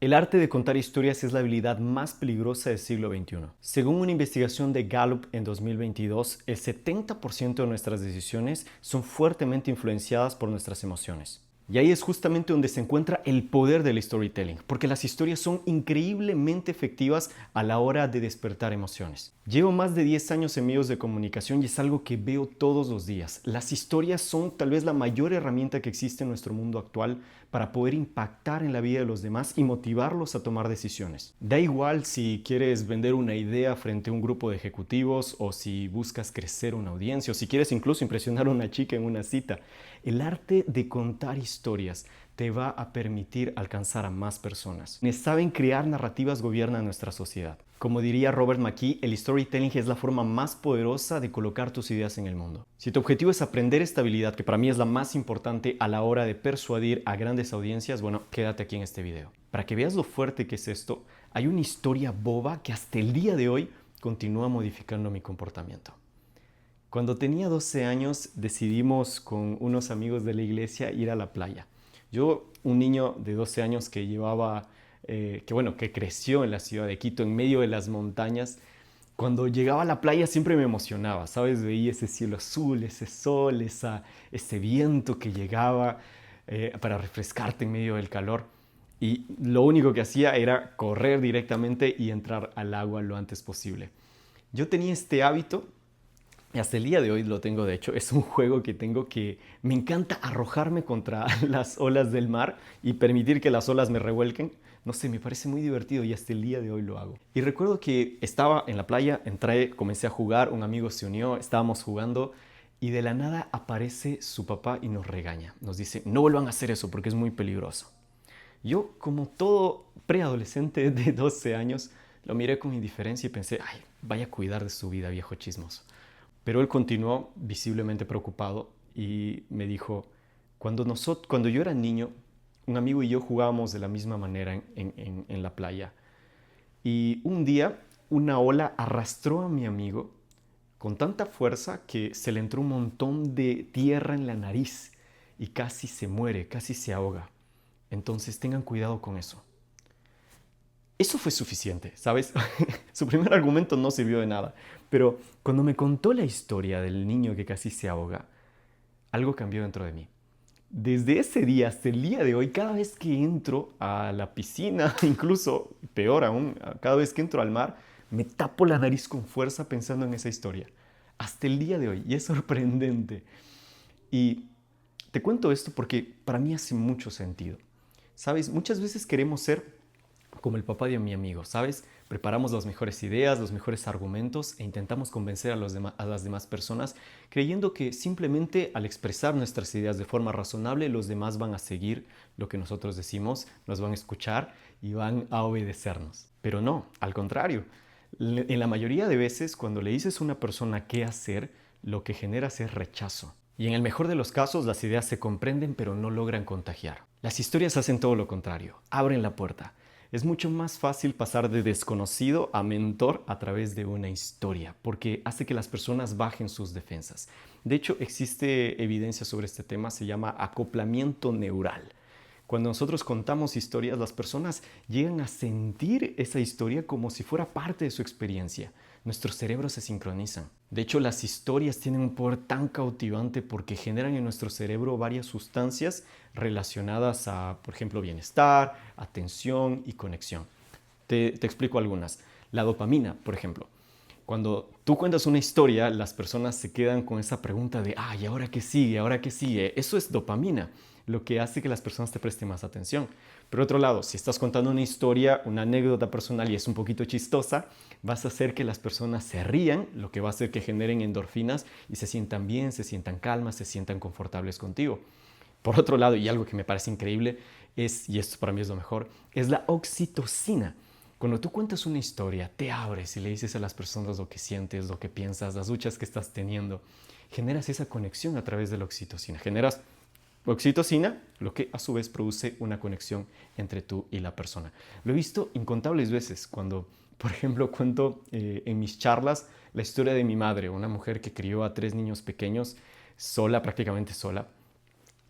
El arte de contar historias es la habilidad más peligrosa del siglo XXI. Según una investigación de Gallup en 2022, el 70% de nuestras decisiones son fuertemente influenciadas por nuestras emociones. Y ahí es justamente donde se encuentra el poder del storytelling, porque las historias son increíblemente efectivas a la hora de despertar emociones. Llevo más de 10 años en medios de comunicación y es algo que veo todos los días. Las historias son tal vez la mayor herramienta que existe en nuestro mundo actual para poder impactar en la vida de los demás y motivarlos a tomar decisiones. Da igual si quieres vender una idea frente a un grupo de ejecutivos o si buscas crecer una audiencia o si quieres incluso impresionar a una chica en una cita. El arte de contar historias te va a permitir alcanzar a más personas. Quienes saben crear narrativas gobiernan nuestra sociedad. Como diría Robert McKee, el storytelling es la forma más poderosa de colocar tus ideas en el mundo. Si tu objetivo es aprender esta habilidad, que para mí es la más importante a la hora de persuadir a grandes audiencias, bueno, quédate aquí en este video. Para que veas lo fuerte que es esto, hay una historia boba que hasta el día de hoy continúa modificando mi comportamiento. Cuando tenía 12 años decidimos con unos amigos de la iglesia ir a la playa. Yo, un niño de 12 años que creció en la ciudad de Quito, en medio de las montañas, cuando llegaba a la playa siempre me emocionaba, ¿sabes? Veía ese cielo azul, ese sol, ese viento que llegaba para refrescarte en medio del calor. Y lo único que hacía era correr directamente y entrar al agua lo antes posible. Yo tenía este hábito y hasta el día de hoy lo tengo, de hecho, es un juego que tengo que me encanta arrojarme contra las olas del mar y permitir que las olas me revuelquen. No sé, me parece muy divertido y hasta el día de hoy lo hago. Y recuerdo que estaba en la playa, entré, comencé a jugar, un amigo se unió, estábamos jugando y de la nada aparece su papá y nos regaña. Nos dice, no vuelvan a hacer eso porque es muy peligroso. Yo, como todo preadolescente de 12 años, lo miré con indiferencia y pensé, ay, vaya a cuidar de su vida, viejo chismoso. Pero él continuó visiblemente preocupado y me dijo, cuando yo era niño, un amigo y yo jugábamos de la misma manera en la playa. Y un día una ola arrastró a mi amigo con tanta fuerza que se le entró un montón de tierra en la nariz y casi se muere, casi se ahoga. Entonces tengan cuidado con eso. Eso fue suficiente, ¿sabes? Su primer argumento no sirvió de nada. Pero cuando me contó la historia del niño que casi se ahoga, algo cambió dentro de mí. Desde ese día hasta el día de hoy, cada vez que entro a la piscina, incluso peor aún, cada vez que entro al mar, me tapo la nariz con fuerza pensando en esa historia. Hasta el día de hoy. Y es sorprendente. Y te cuento esto porque para mí hace mucho sentido. ¿Sabes? Muchas veces queremos ser como el papá de mi amigo, ¿sabes? Preparamos las mejores ideas, los mejores argumentos e intentamos convencer a las demás personas creyendo que simplemente al expresar nuestras ideas de forma razonable los demás van a seguir lo que nosotros decimos, nos van a escuchar y van a obedecernos. Pero no, al contrario. En la mayoría de veces cuando le dices a una persona qué hacer, lo que generas es rechazo. Y en el mejor de los casos las ideas se comprenden pero no logran contagiar. Las historias hacen todo lo contrario, abren la puerta. Es mucho más fácil pasar de desconocido a mentor a través de una historia, porque hace que las personas bajen sus defensas. De hecho, existe evidencia sobre este tema, se llama acoplamiento neural. Cuando nosotros contamos historias, las personas llegan a sentir esa historia como si fuera parte de su experiencia. Nuestros cerebros se sincronizan. De hecho, las historias tienen un poder tan cautivante porque generan en nuestro cerebro varias sustancias relacionadas a, por ejemplo, bienestar, atención y conexión. Te explico algunas. La dopamina, por ejemplo. Cuando tú cuentas una historia, las personas se quedan con esa pregunta de, ¿y ahora qué sigue? ¿Ahora qué sigue? Eso es dopamina, lo que hace que las personas te presten más atención. Por otro lado, si estás contando una historia, una anécdota personal y es un poquito chistosa, vas a hacer que las personas se rían, lo que va a hacer que generen endorfinas y se sientan bien, se sientan calmas, se sientan confortables contigo. Por otro lado, y algo que me parece increíble es, y esto para mí es lo mejor, es la oxitocina. Cuando tú cuentas una historia, te abres y le dices a las personas lo que sientes, lo que piensas, las luchas que estás teniendo, generas esa conexión a través de la oxitocina. Generas oxitocina, lo que a su vez produce una conexión entre tú y la persona. Lo he visto incontables veces cuando, por ejemplo, cuento en mis charlas la historia de mi madre, una mujer que crió a 3 niños pequeños sola, prácticamente sola.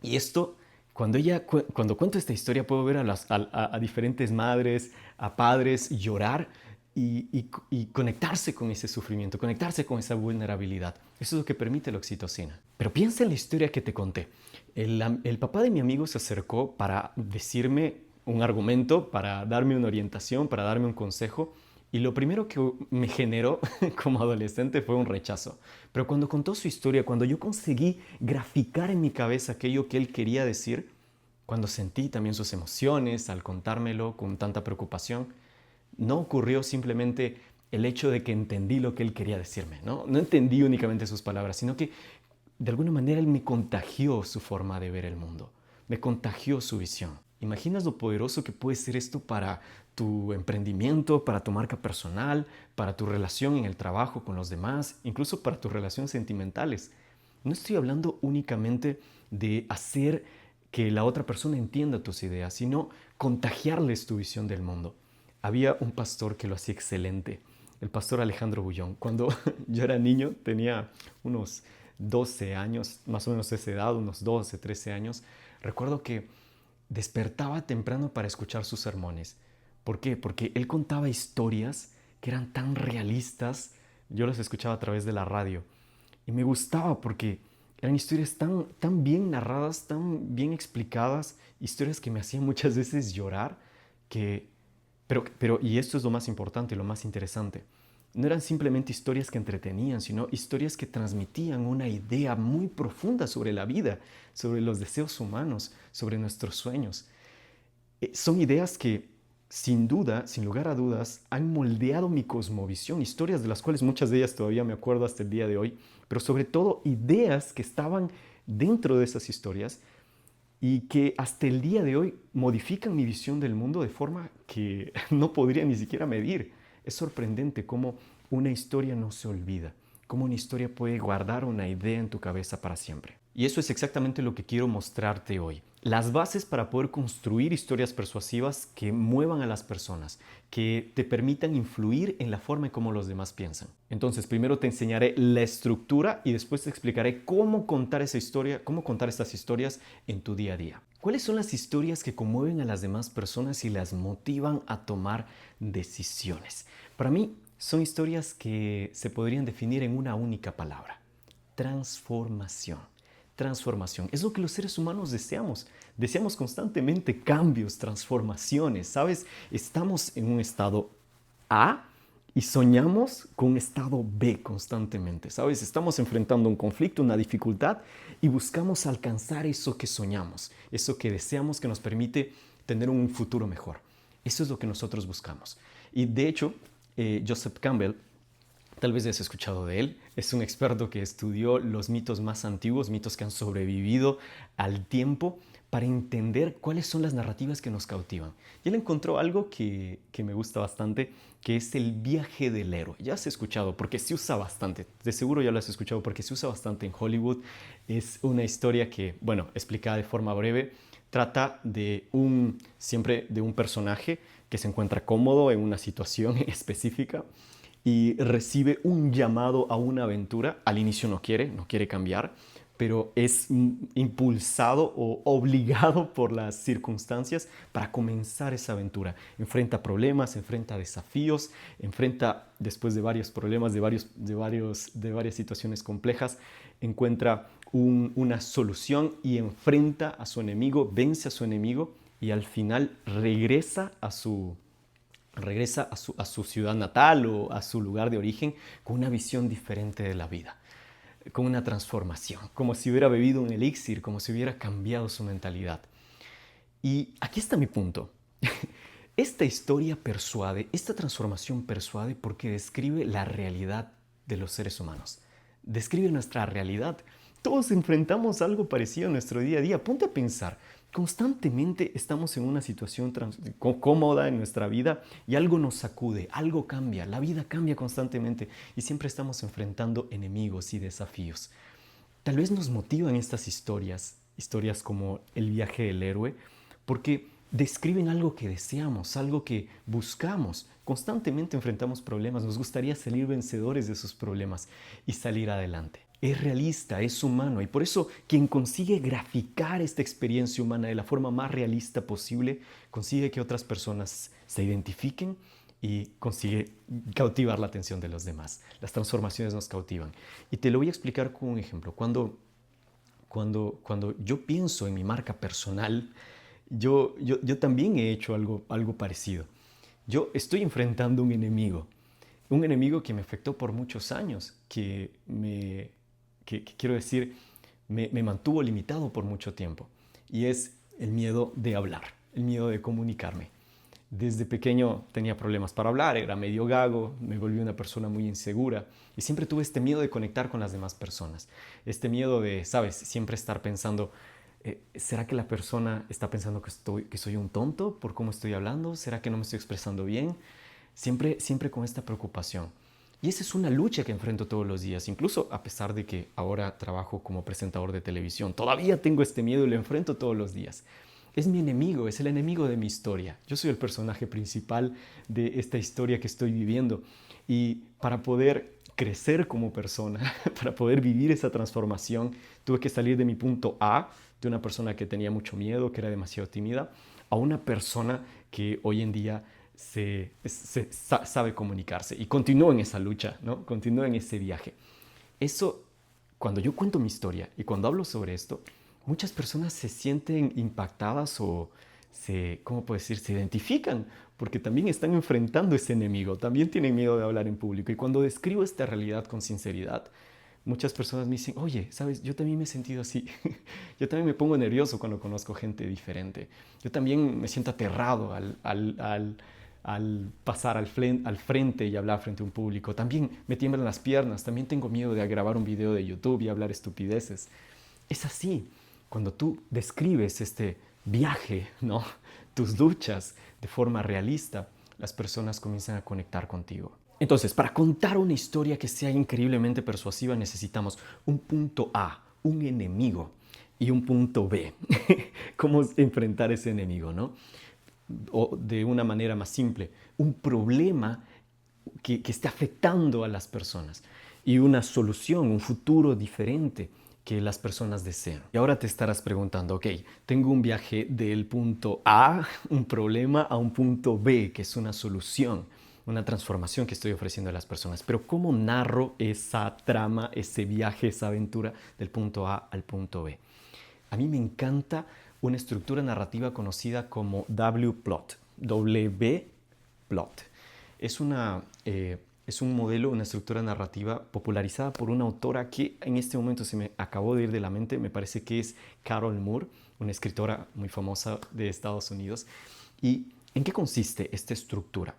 Y esto Cuando cuento esta historia puedo ver a diferentes madres, a padres llorar y conectarse con ese sufrimiento, conectarse con esa vulnerabilidad. Eso es lo que permite la oxitocina. Pero piensa en la historia que te conté. El papá de mi amigo se acercó para decirme un argumento, para darme una orientación, para darme un consejo. Y lo primero que me generó como adolescente fue un rechazo. Pero cuando contó su historia, cuando yo conseguí graficar en mi cabeza aquello que él quería decir, cuando sentí también sus emociones al contármelo con tanta preocupación, no ocurrió simplemente el hecho de que entendí lo que él quería decirme, ¿no? No entendí únicamente sus palabras, sino que de alguna manera él me contagió su forma de ver el mundo, me contagió su visión. ¿Imaginas lo poderoso que puede ser esto para tu emprendimiento, para tu marca personal, para tu relación en el trabajo con los demás, incluso para tus relaciones sentimentales? No estoy hablando únicamente de hacer que la otra persona entienda tus ideas, sino contagiarles tu visión del mundo. Había un pastor que lo hacía excelente, el pastor Alejandro Bullón. Cuando yo era niño, tenía unos 12 años, más o menos esa edad, unos 12, 13 años, recuerdo que despertaba temprano para escuchar sus sermones. ¿Por qué? Porque él contaba historias que eran tan realistas, yo las escuchaba a través de la radio. Y me gustaba porque eran historias tan bien narradas, tan bien explicadas, historias que me hacían muchas veces llorar, que, y esto es lo más importante, lo más interesante, no eran simplemente historias que entretenían, sino historias que transmitían una idea muy profunda sobre la vida, sobre los deseos humanos, sobre nuestros sueños. Son ideas que, sin duda, sin lugar a dudas, han moldeado mi cosmovisión, historias de las cuales muchas de ellas todavía me acuerdo hasta el día de hoy, pero sobre todo ideas que estaban dentro de esas historias y que hasta el día de hoy modifican mi visión del mundo de forma que no podría ni siquiera medir. Es sorprendente cómo una historia no se olvida, cómo una historia puede guardar una idea en tu cabeza para siempre. Y eso es exactamente lo que quiero mostrarte hoy. Las bases para poder construir historias persuasivas que muevan a las personas, que te permitan influir en la forma en cómo los demás piensan. Entonces, primero te enseñaré la estructura y después te explicaré cómo contar esa historia, cómo contar estas historias en tu día a día. ¿Cuáles son las historias que conmueven a las demás personas y las motivan a tomar decisiones? Para mí, son historias que se podrían definir en una única palabra: transformación. Transformación. Es lo que los seres humanos deseamos. Deseamos constantemente cambios, transformaciones, ¿sabes? Estamos en un estado A y soñamos con un estado B constantemente, ¿sabes? Estamos enfrentando un conflicto, una dificultad y buscamos alcanzar eso que soñamos, eso que deseamos, que nos permite tener un futuro mejor. Eso es lo que nosotros buscamos. Y de hecho, Joseph Campbell, tal vez hayas escuchado de él, es un experto que estudió los mitos más antiguos, mitos que han sobrevivido al tiempo, para entender cuáles son las narrativas que nos cautivan. Y él encontró algo que me gusta bastante, que es el viaje del héroe. Ya has escuchado, porque se usa bastante, de seguro ya lo has escuchado, porque se usa bastante en Hollywood. Es una historia que, bueno, explicada de forma breve, trata siempre de un personaje que se encuentra cómodo en una situación específica y recibe un llamado a una aventura. Al inicio no quiere cambiar, pero es impulsado o obligado por las circunstancias para comenzar esa aventura. Enfrenta problemas, enfrenta desafíos, después de varios problemas, de varias situaciones complejas, encuentra una solución y enfrenta a su enemigo, vence a su enemigo y al final regresa a su ciudad natal o a su lugar de origen con una visión diferente de la vida, con una transformación, como si hubiera bebido un elixir, como si hubiera cambiado su mentalidad. Y aquí está mi punto. Esta historia persuade, esta transformación persuade porque describe la realidad de los seres humanos. Describe nuestra realidad. Todos enfrentamos algo parecido en nuestro día a día. Ponte a pensar, constantemente estamos en una situación cómoda en nuestra vida y algo nos sacude, algo cambia, la vida cambia constantemente y siempre estamos enfrentando enemigos y desafíos. Tal vez nos motivan estas historias como el viaje del héroe, porque describen algo que deseamos, algo que buscamos. Constantemente enfrentamos problemas, nos gustaría salir vencedores de esos problemas y salir adelante. es realista, es humano. Y por eso quien consigue graficar esta experiencia humana de la forma más realista posible, consigue que otras personas se identifiquen y consigue cautivar la atención de los demás. Las transformaciones nos cautivan. Y te lo voy a explicar con un ejemplo. Cuando yo pienso en mi marca personal, yo también he hecho algo parecido. Yo estoy enfrentando un enemigo que me afectó por muchos años, que quiero decir, me mantuvo limitado por mucho tiempo. Y es el miedo de hablar, el miedo de comunicarme. Desde pequeño tenía problemas para hablar, era medio gago, me volví una persona muy insegura y siempre tuve este miedo de conectar con las demás personas. Este miedo de, ¿sabes? Siempre estar pensando, ¿será que la persona está pensando que soy un tonto por cómo estoy hablando? ¿Será que no me estoy expresando bien? Siempre con esta preocupación. Y esa es una lucha que enfrento todos los días, incluso a pesar de que ahora trabajo como presentador de televisión. Todavía tengo este miedo y lo enfrento todos los días. Es mi enemigo, es el enemigo de mi historia. Yo soy el personaje principal de esta historia que estoy viviendo. Y para poder crecer como persona, para poder vivir esa transformación, tuve que salir de mi punto A, de una persona que tenía mucho miedo, que era demasiado tímida, a una persona que hoy en día sabe comunicarse y continúa en esa lucha, ¿no? Continúa en ese viaje. Eso, cuando yo cuento mi historia y cuando hablo sobre esto, muchas personas se sienten impactadas o ¿cómo puedo decir? Se identifican porque también están enfrentando ese enemigo, también tienen miedo de hablar en público. Y cuando describo esta realidad con sinceridad, muchas personas me dicen, oye, ¿sabes? Yo también me he sentido así. Yo también me pongo nervioso cuando conozco gente diferente. Yo también me siento aterrado al pasar al frente y hablar frente a un público. También me tiemblan las piernas, también tengo miedo de grabar un video de YouTube y hablar estupideces. Es así, cuando tú describes este viaje, ¿no? Tus luchas de forma realista, las personas comienzan a conectar contigo. Entonces, para contar una historia que sea increíblemente persuasiva necesitamos un punto A, un enemigo, y un punto B. ¿Cómo enfrentar ese enemigo, no? O de una manera más simple, un problema que esté afectando a las personas y una solución, un futuro diferente que las personas desean. Y ahora te estarás preguntando, ok, tengo un viaje del punto A, un problema, a un punto B, que es una solución, una transformación que estoy ofreciendo a las personas. Pero ¿cómo narro esa trama, ese viaje, esa aventura del punto A al punto B? A mí me encanta una estructura narrativa conocida como W-plot, W-plot. Es un modelo, una estructura narrativa popularizada por una autora que en este momento se me acabó de ir de la mente, me parece que es Carol Moore, una escritora muy famosa de Estados Unidos. ¿Y en qué consiste esta estructura?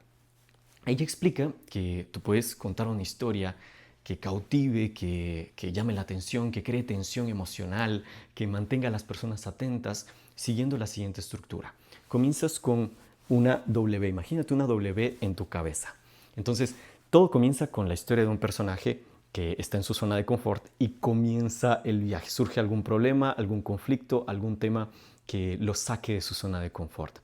Ella explica que tú puedes contar una historia que cautive, que llame la atención, que cree tensión emocional, que mantenga a las personas atentas, siguiendo la siguiente estructura. Comienzas con una W, imagínate una W en tu cabeza. Entonces, todo comienza con la historia de un personaje que está en su zona de confort y comienza el viaje. Surge algún problema, algún conflicto, algún tema que lo saque de su zona de confort.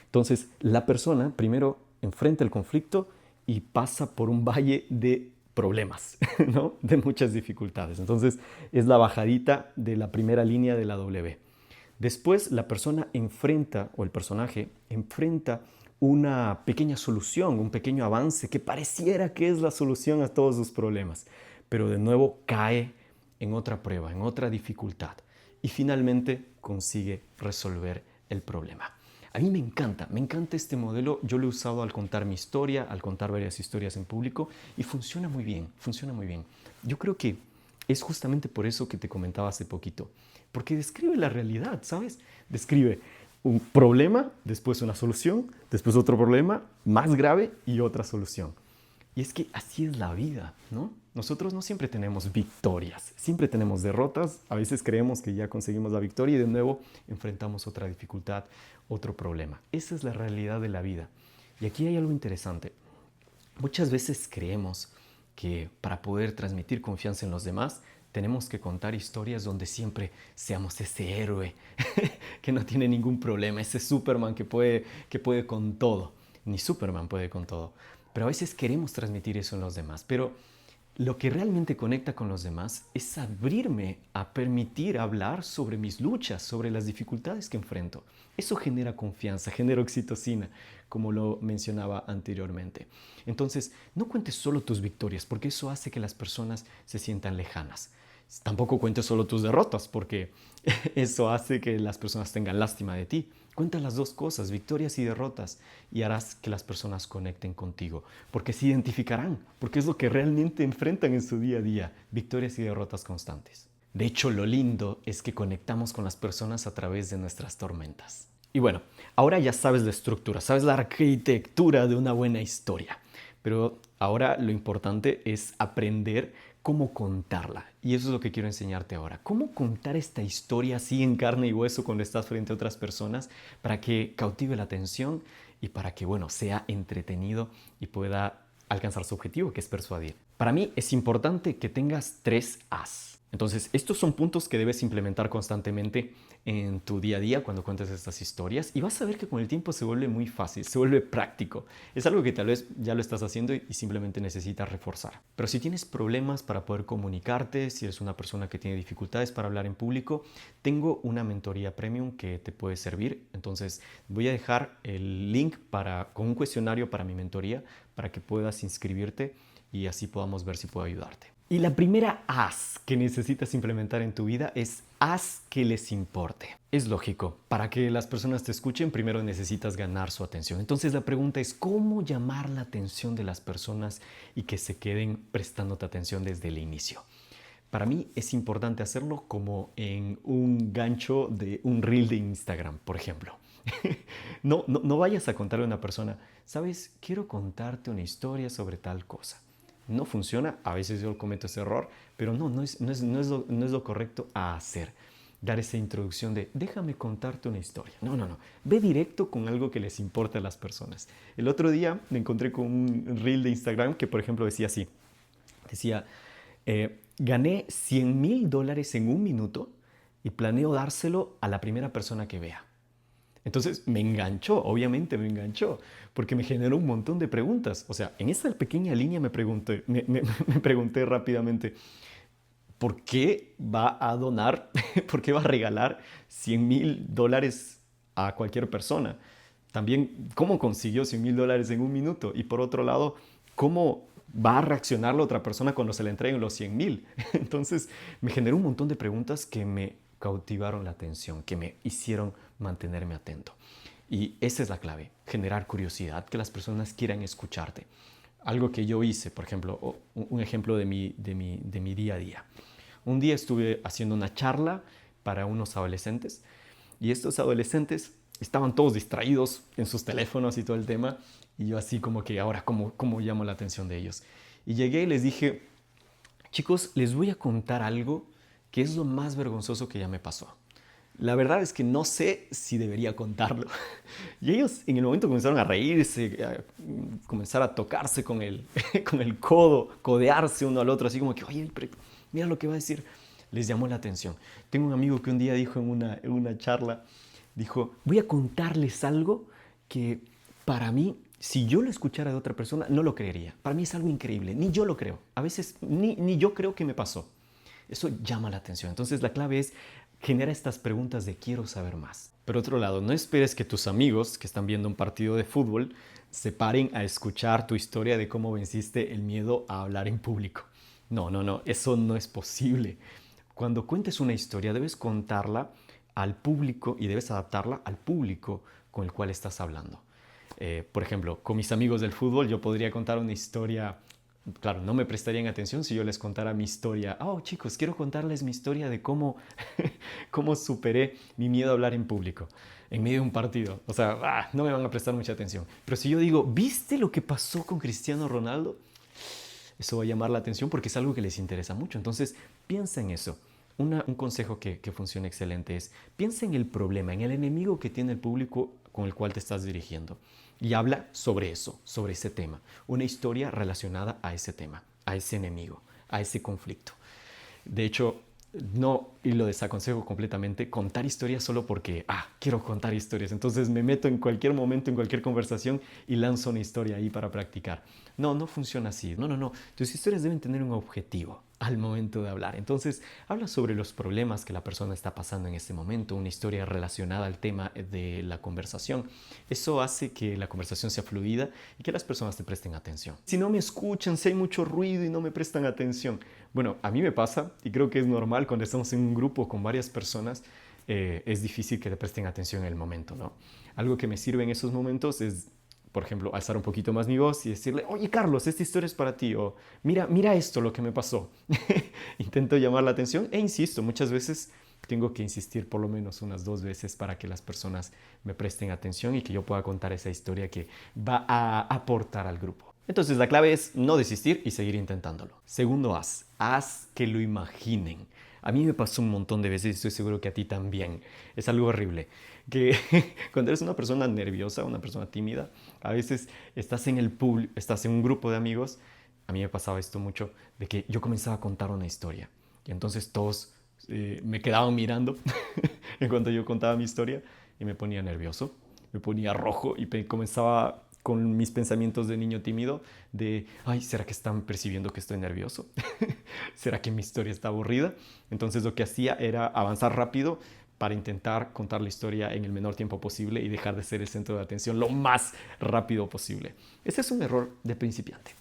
Entonces, la persona primero enfrenta el conflicto y pasa por un valle de problemas, ¿no? De muchas dificultades. Entonces, es la bajadita de la primera línea de la W. Después, la persona enfrenta, o el personaje enfrenta una pequeña solución, un pequeño avance que pareciera que es la solución a todos sus problemas, pero de nuevo cae en otra prueba, en otra dificultad y finalmente consigue resolver el problema. A mí me encanta este modelo. Yo lo he usado al contar mi historia, al contar varias historias en público y funciona muy bien, funciona muy bien. Yo creo que es justamente por eso que te comentaba hace poquito, porque describe la realidad, ¿sabes? Describe un problema, después una solución, después otro problema más grave y otra solución. Y es que así es la vida, ¿no? Nosotros no siempre tenemos victorias, siempre tenemos derrotas. A veces creemos que ya conseguimos la victoria y de nuevo enfrentamos otra dificultad, otro problema. Esa es la realidad de la vida. Y aquí hay algo interesante. Muchas veces creemos que para poder transmitir confianza en los demás tenemos que contar historias donde siempre seamos ese héroe que no tiene ningún problema, ese Superman que puede con todo. Ni Superman puede con todo. Pero a veces queremos transmitir eso en los demás. Pero Lo que realmente conecta con los demás es abrirme a permitir hablar sobre mis luchas, sobre las dificultades que enfrento. Eso genera confianza, genera oxitocina, como lo mencionaba anteriormente. Entonces, no cuentes solo tus victorias, porque eso hace que las personas se sientan lejanas. Tampoco cuentes solo tus derrotas, porque eso hace que las personas tengan lástima de ti. Cuenta las dos cosas, victorias y derrotas, y harás que las personas conecten contigo, porque se identificarán, porque es lo que realmente enfrentan en su día a día, victorias y derrotas constantes. De hecho, lo lindo es que conectamos con las personas a través de nuestras tormentas. Y bueno, ahora ya sabes la estructura, sabes la arquitectura de una buena historia, pero ahora lo importante es aprender cómo contarla. Y eso es lo que quiero enseñarte ahora. Cómo contar esta historia así en carne y hueso cuando estás frente a otras personas para que cautive la atención y para que, bueno, sea entretenido y pueda alcanzar su objetivo, que es persuadir. Para mí es importante que tengas 3 As. Entonces, estos son puntos que debes implementar constantemente en tu día a día cuando cuentes estas historias y vas a ver que con el tiempo se vuelve muy fácil, se vuelve práctico. Es algo que tal vez ya lo estás haciendo y simplemente necesitas reforzar. Pero si tienes problemas para poder comunicarte, si eres una persona que tiene dificultades para hablar en público, tengo una mentoría premium que te puede servir. Entonces, voy a dejar el link con un cuestionario para mi mentoría para que puedas inscribirte y así podamos ver si puedo ayudarte. Y la primera haz que necesitas implementar en tu vida es haz que les importe. Es lógico, para que las personas te escuchen, primero necesitas ganar su atención. Entonces la pregunta es, ¿cómo llamar la atención de las personas y que se queden prestándote atención desde el inicio? Para mí es importante hacerlo como en un gancho de un reel de Instagram, por ejemplo. No vayas a contarle a una persona, ¿sabes? Quiero contarte una historia sobre tal cosa. No funciona, a veces yo cometo ese error, pero no es lo correcto a hacer. Dar esa introducción de déjame contarte una historia. No. Ve directo con algo que les importa a las personas. El otro día me encontré con un reel de Instagram que, por ejemplo, decía así. Decía, gané $100,000 en un minuto y planeo dárselo a la primera persona que vea. Entonces me enganchó, obviamente me enganchó, porque me generó un montón de preguntas. O sea, en esta pequeña línea me pregunté rápidamente, ¿por qué va a donar, por qué va a regalar $100,000 a cualquier persona? También, ¿cómo consiguió $100,000 en un minuto? Y por otro lado, ¿cómo va a reaccionar la otra persona cuando se le entreguen los 100,000? Entonces me generó un montón de preguntas que me cautivaron la atención, que me hicieron mantenerme atento. Y esa es la clave, generar curiosidad, que las personas quieran escucharte. Algo que yo hice, por ejemplo, un ejemplo de mi día a día. Un día estuve haciendo una charla para unos adolescentes y estos adolescentes estaban todos distraídos en sus teléfonos y todo el tema. Y yo así como que ahora, ¿cómo llamo la atención de ellos? Y llegué y les dije, chicos, les voy a contar algo que es lo más vergonzoso que ya me pasó. La verdad es que no sé si debería contarlo. Y ellos en el momento comenzaron a reírse, a comenzar a tocarse con con el codo, codearse uno al otro, así como que, oye, mira lo que va a decir. Les llamó la atención. Tengo un amigo que un día dijo en una charla, dijo, voy a contarles algo que para mí, si yo lo escuchara de otra persona, no lo creería. Para mí es algo increíble, ni yo lo creo. A veces ni yo creo que me pasó. Eso llama la atención. Entonces la clave es genera estas preguntas de quiero saber más. Por otro lado, no esperes que tus amigos que están viendo un partido de fútbol se paren a escuchar tu historia de cómo venciste el miedo a hablar en público. No, eso no es posible. Cuando cuentes una historia debes contarla al público y debes adaptarla al público con el cual estás hablando. Por ejemplo, con mis amigos del fútbol yo podría contar una historia. Claro, no me prestarían atención si yo les contara mi historia. Oh, chicos, quiero contarles mi historia de cómo superé mi miedo a hablar en público en medio de un partido. O sea, no me van a prestar mucha atención. Pero si yo digo, ¿viste lo que pasó con Cristiano Ronaldo? Eso va a llamar la atención porque es algo que les interesa mucho. Entonces, piensa en eso. Un consejo que funciona excelente es, piensa en el problema, en el enemigo que tiene el público con el cual te estás dirigiendo. Y habla sobre eso, sobre ese tema. Una historia relacionada a ese tema, a ese enemigo, a ese conflicto. De hecho, no, y lo desaconsejo completamente, contar historias solo porque, quiero contar historias. Entonces me meto en cualquier momento, en cualquier conversación y lanzo una historia ahí para practicar. No, no funciona así. No, no, no. Tus historias deben tener un objetivo al momento de hablar. Entonces, habla sobre los problemas que la persona está pasando en ese momento, una historia relacionada al tema de la conversación. Eso hace que la conversación sea fluida y que las personas te presten atención. Si no me escuchan, si hay mucho ruido y no me prestan atención, bueno, a mí me pasa y creo que es normal cuando estamos en un grupo con varias personas, es difícil que te presten atención en el momento, ¿no? Algo que me sirve en esos momentos es, por ejemplo, alzar un poquito más mi voz y decirle, oye Carlos, esta historia es para ti, o mira esto, lo que me pasó. Intento llamar la atención e insisto, muchas veces tengo que insistir por lo menos unas 2 veces para que las personas me presten atención y que yo pueda contar esa historia que va a aportar al grupo. Entonces la clave es no desistir y seguir intentándolo. Segundo, haz que lo imaginen. A mí me pasó un montón de veces y estoy seguro que a ti también. Es algo horrible. Que cuando eres una persona nerviosa, una persona tímida, a veces estás en el público, estás en un grupo de amigos. A mí me pasaba esto mucho, de que yo comenzaba a contar una historia. Y entonces todos me quedaban mirando en cuanto yo contaba mi historia y me ponía nervioso, me ponía rojo y comenzaba con mis pensamientos de niño tímido de, ay, ¿será que están percibiendo que estoy nervioso? ¿Será que mi historia está aburrida? Entonces lo que hacía era avanzar rápido para intentar contar la historia en el menor tiempo posible y dejar de ser el centro de atención lo más rápido posible. Ese es un error de principiante.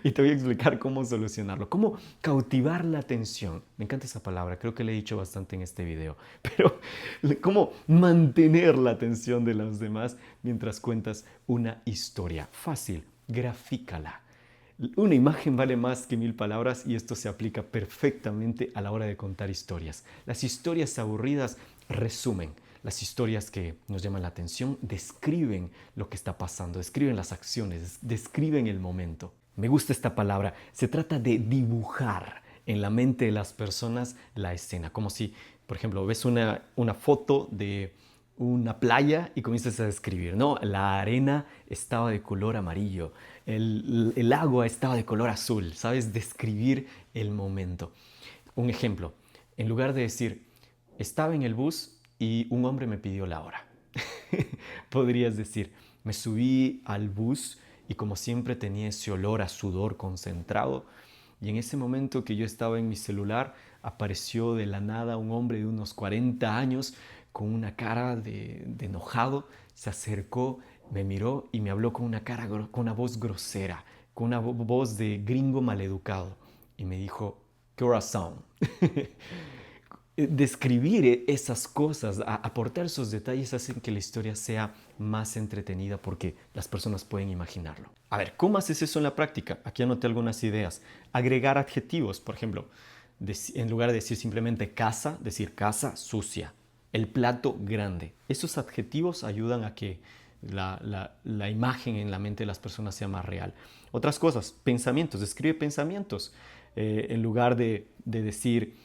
Y te voy a explicar cómo solucionarlo, cómo cautivar la atención. Me encanta esa palabra, creo que le he dicho bastante en este video, pero cómo mantener la atención de los demás mientras cuentas una historia. Fácil, grafícala. Una imagen vale más que 1000 palabras y esto se aplica perfectamente a la hora de contar historias. Las historias aburridas resumen. Las historias que nos llaman la atención describen lo que está pasando, describen las acciones, describen el momento. Me gusta esta palabra. Se trata de dibujar en la mente de las personas la escena. Como si, por ejemplo, ves una foto de una playa y comienzas a describir, ¿no? La arena estaba de color amarillo, el agua estaba de color azul, ¿sabes? Describir el momento. Un ejemplo, en lugar de decir, estaba en el bus y un hombre me pidió la hora. Podrías decir, me subí al bus y como siempre tenía ese olor a sudor concentrado y en ese momento que yo estaba en mi celular apareció de la nada un hombre de unos 40 años con una cara de enojado, se acercó, me miró y me habló con con una voz grosera, con una voz de gringo maleducado y me dijo, corazón. Describir esas cosas, aportar esos detalles hacen que la historia sea más entretenida porque las personas pueden imaginarlo. A ver, ¿cómo haces eso en la práctica? Aquí anoté algunas ideas. Agregar adjetivos, por ejemplo, en lugar de decir simplemente casa, decir casa sucia, el plato grande. Esos adjetivos ayudan a que la imagen en la mente de las personas sea más real. Otras cosas, pensamientos, describe pensamientos. En lugar de decir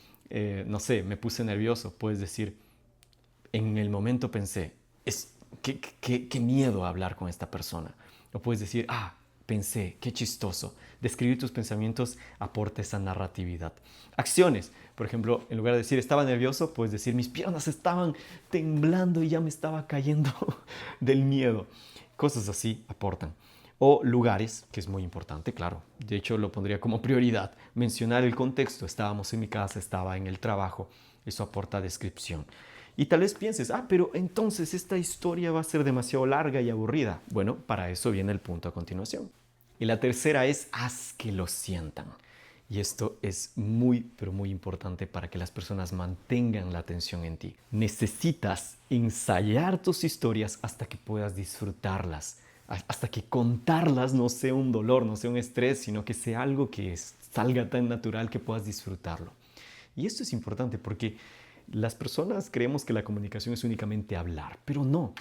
no sé, me puse nervioso, puedes decir, en el momento pensé, qué miedo hablar con esta persona. O puedes decir, pensé, qué chistoso. Describir tus pensamientos aporta esa narratividad. Acciones, por ejemplo, en lugar de decir, estaba nervioso, puedes decir, mis piernas estaban temblando y ya me estaba cayendo del miedo. Cosas así aportan. O lugares, que es muy importante, claro. De hecho, lo pondría como prioridad. Mencionar el contexto. Estábamos en mi casa, estaba en el trabajo. Eso aporta descripción. Y tal vez pienses, pero entonces esta historia va a ser demasiado larga y aburrida. Bueno, para eso viene el punto a continuación. Y la tercera es, haz que lo sientan. Y esto es muy, pero muy importante para que las personas mantengan la atención en ti. Necesitas ensayar tus historias hasta que puedas disfrutarlas. Hasta que contarlas no sea un dolor, no sea un estrés, sino que sea algo que salga tan natural que puedas disfrutarlo. Y esto es importante porque las personas creemos que la comunicación es únicamente hablar, pero no.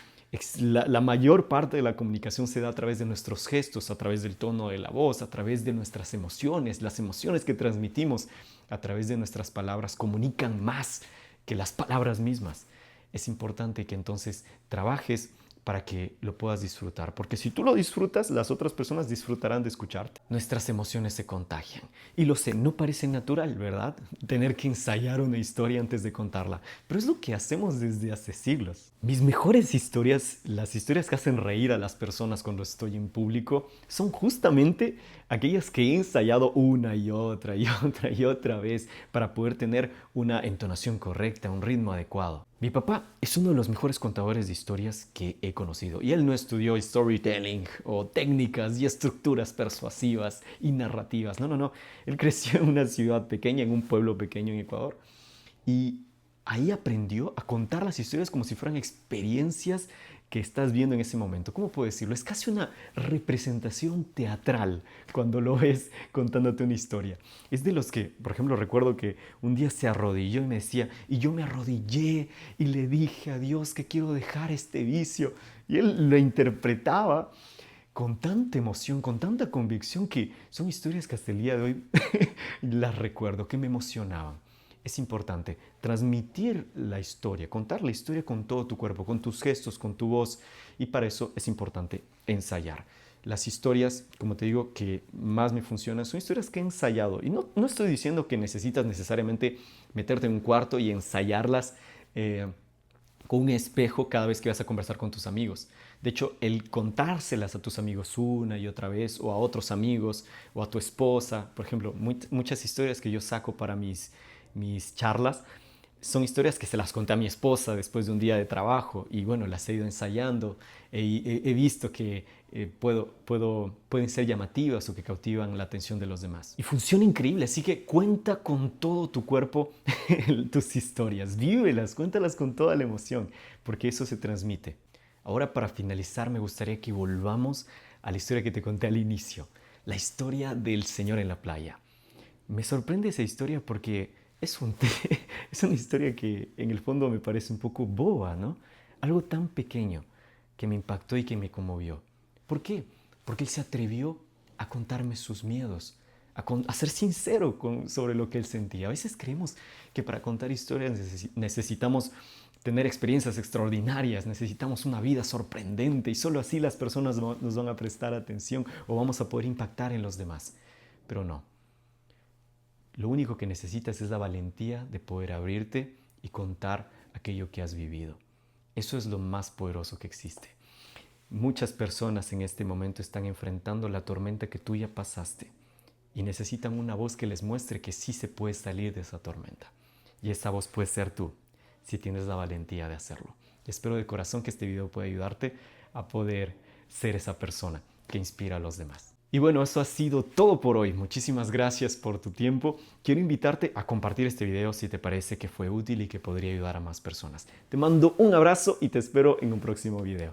La mayor parte de la comunicación se da a través de nuestros gestos, a través del tono de la voz, a través de nuestras emociones. Las emociones que transmitimos a través de nuestras palabras comunican más que las palabras mismas. Es importante que entonces trabajes para que lo puedas disfrutar. Porque si tú lo disfrutas, las otras personas disfrutarán de escucharte. Nuestras emociones se contagian. Y lo sé, no parece natural, ¿verdad? Tener que ensayar una historia antes de contarla. Pero es lo que hacemos desde hace siglos. Mis mejores historias, las historias que hacen reír a las personas cuando estoy en público, son justamente aquellas que he ensayado una y otra y otra y otra vez para poder tener una entonación correcta, un ritmo adecuado. Mi papá es uno de los mejores contadores de historias que he conocido y él no estudió storytelling o técnicas y estructuras persuasivas y narrativas. No, no, no. Él creció en una ciudad pequeña, en un pueblo pequeño en Ecuador y ahí aprendió a contar las historias como si fueran experiencias que estás viendo en ese momento. ¿Cómo puedo decirlo? Es casi una representación teatral cuando lo ves contándote una historia. Es de los que, por ejemplo, recuerdo que un día se arrodilló y me decía, y yo me arrodillé y le dije a Dios que quiero dejar este vicio. Y él lo interpretaba con tanta emoción, con tanta convicción, que son historias que hasta el día de hoy las recuerdo, que me emocionaban. Es importante transmitir la historia, contar la historia con todo tu cuerpo, con tus gestos, con tu voz, y para eso es importante ensayar. Las historias, como te digo, que más me funcionan son historias que he ensayado. Y no estoy diciendo que necesitas necesariamente meterte en un cuarto y ensayarlas con un espejo cada vez que vas a conversar con tus amigos. De hecho, el contárselas a tus amigos una y otra vez, o a otros amigos, o a tu esposa, por ejemplo, muchas historias que yo saco para mis charlas, son historias que se las conté a mi esposa después de un día de trabajo y bueno, las he ido ensayando. He visto que pueden ser llamativas o que cautivan la atención de los demás. Y funciona increíble, así que cuenta con todo tu cuerpo tus historias, vívelas, cuéntalas con toda la emoción, porque eso se transmite. Ahora, para finalizar, me gustaría que volvamos a la historia que te conté al inicio, la historia del señor en la playa. Me sorprende esa historia porque es una historia que en el fondo me parece un poco boba, ¿no? Algo tan pequeño que me impactó y que me conmovió. ¿Por qué? Porque él se atrevió a contarme sus miedos, a ser sincero sobre lo que él sentía. A veces creemos que para contar historias necesitamos tener experiencias extraordinarias, necesitamos una vida sorprendente y solo así las personas nos van a prestar atención o vamos a poder impactar en los demás. Pero no. Lo único que necesitas es la valentía de poder abrirte y contar aquello que has vivido. Eso es lo más poderoso que existe. Muchas personas en este momento están enfrentando la tormenta que tú ya pasaste y necesitan una voz que les muestre que sí se puede salir de esa tormenta. Y esa voz puede ser tú, si tienes la valentía de hacerlo. Espero de corazón que este video pueda ayudarte a poder ser esa persona que inspira a los demás. Y bueno, eso ha sido todo por hoy. Muchísimas gracias por tu tiempo. Quiero invitarte a compartir este video si te parece que fue útil y que podría ayudar a más personas. Te mando un abrazo y te espero en un próximo video.